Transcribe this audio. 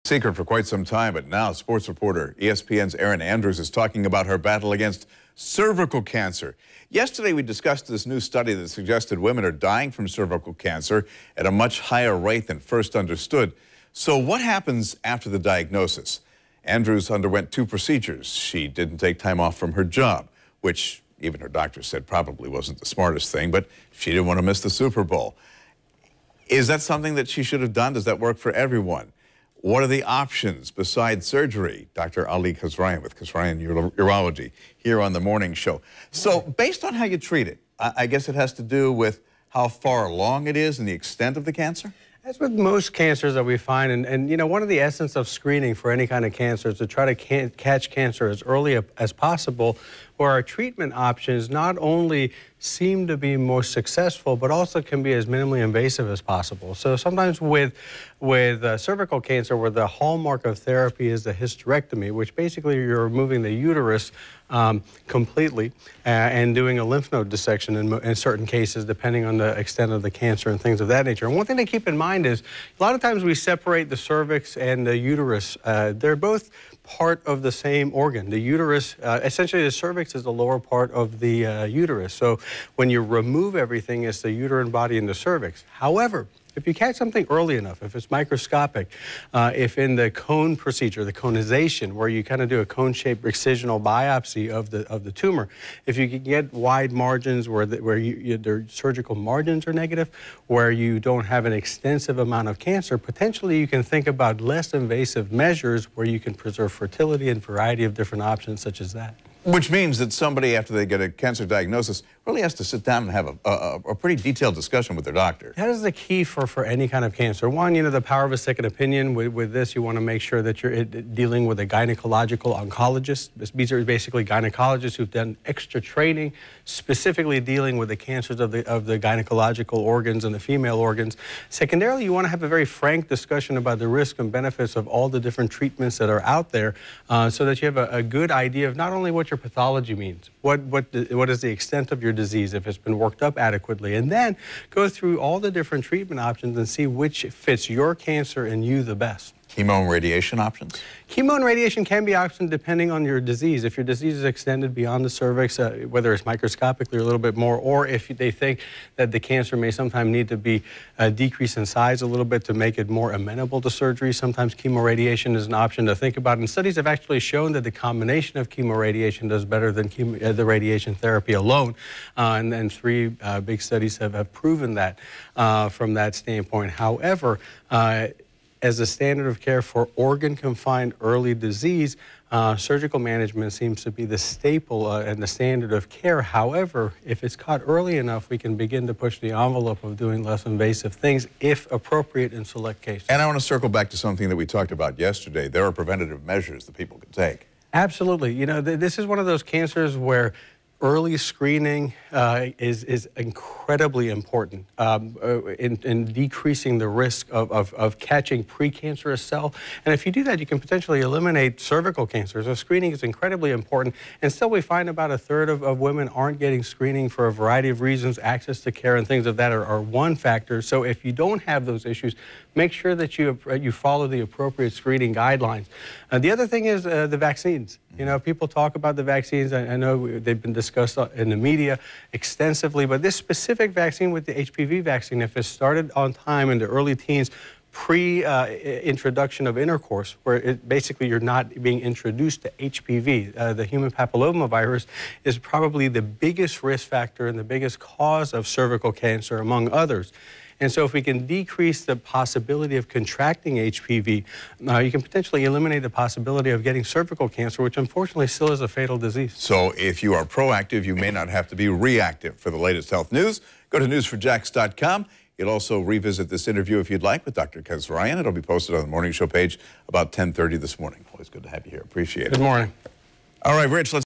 Secret for quite some time, but now sports reporter ESPN's Erin Andrews is talking about her battle against cervical cancer. Yesterday we discussed this new study that suggested women are dying from cervical cancer at a much higher rate than first understood. So what happens after the diagnosis? Andrews underwent 2 procedures. She didn't take time off from her job, which even her doctor said probably wasn't the smartest thing, but she didn't want to miss the Super Bowl. Is that something that she should have done? Does that work for everyone? What are the options besides surgery? Dr. Ali Kazraian with Kazraian Urology here on the morning show. So based on how you treat it, I guess it has to do with how far along it is and the extent of the cancer? As with most cancers that we find, and you know, one of the essence of screening for any kind of cancer is to try to catch cancer as early as possible, where our treatment options not only seem to be most successful, but also can be as minimally invasive as possible. So sometimes with cervical cancer, where the hallmark of therapy is the hysterectomy, which basically you're removing the uterus completely and doing a lymph node dissection in certain cases, depending on the extent of the cancer and things of that nature. And one thing to keep in mind is a lot of times we separate the cervix and the uterus. They're both part of the same organ. The uterus, essentially the cervix is the lower part of the uterus. So when you remove everything, it's the uterine body and the cervix. However, if you catch something early enough, if it's microscopic, if in the cone procedure, the conization, where you kind of do a cone-shaped excisional biopsy of the tumor, if you can get wide margins where their surgical margins are negative, where you don't have an extensive amount of cancer, potentially you can think about less invasive measures where you can preserve fertility and a variety of different options such as that. Which means that somebody, after they get a cancer diagnosis, really has to sit down and have a pretty detailed discussion with their doctor. That is the key for any kind of cancer. One, you know, the power of a second opinion. With this, you want to make sure that you're dealing with a gynecological oncologist. These are basically gynecologists who've done extra training, specifically dealing with the cancers of the gynecological organs and the female organs. Secondarily, you want to have a very frank discussion about the risks and benefits of all the different treatments that are out there, so that you have a good idea of not only what your pathology means, what is the extent of your disease, if it's been worked up adequately, and then go through all the different treatment options and see which fits your cancer and you the best. Chemo and radiation options? Chemo and radiation can be options depending on your disease. If your disease is extended beyond the cervix, whether it's microscopically or a little bit more, or if they think that the cancer may sometimes need to be decreased in size a little bit to make it more amenable to surgery, sometimes chemoradiation is an option to think about. And studies have actually shown that the combination of chemoradiation does better than the radiation therapy alone. And then 3 big studies have proven that from that standpoint. However, as a standard of care for organ-confined early disease, surgical management seems to be the staple and the standard of care. However, if it's caught early enough, we can begin to push the envelope of doing less invasive things, if appropriate in select cases. And I want to circle back to something that we talked about yesterday. There are preventative measures that people can take. Absolutely. You know, this is one of those cancers where early screening is incredibly important in decreasing the risk of catching precancerous cell. And if you do that, you can potentially eliminate cervical cancer. So screening is incredibly important. And still, we find about 1/3 of women aren't getting screening for a variety of reasons. Access to care and things of that are one factor. So if you don't have those issues, make sure that you follow the appropriate screening guidelines. The other thing is the vaccines. You know, people talk about the vaccines. I know they've been discussed in the media extensively, but this specific vaccine with the HPV vaccine, if it's started on time in the early teens, pre-introduction of intercourse, where basically you're not being introduced to HPV, the human papillomavirus, is probably the biggest risk factor and the biggest cause of cervical cancer, among others. And so if we can decrease the possibility of contracting HPV, you can potentially eliminate the possibility of getting cervical cancer, which unfortunately still is a fatal disease. So if you are proactive, you may not have to be reactive. For the latest health news, go to newsforjax.com. You'll also revisit this interview if you'd like with Dr. Kazraian. It'll be posted on the morning show page about 10:30 this morning. Always good to have you here. Appreciate it. Good morning. All right, Rich, let's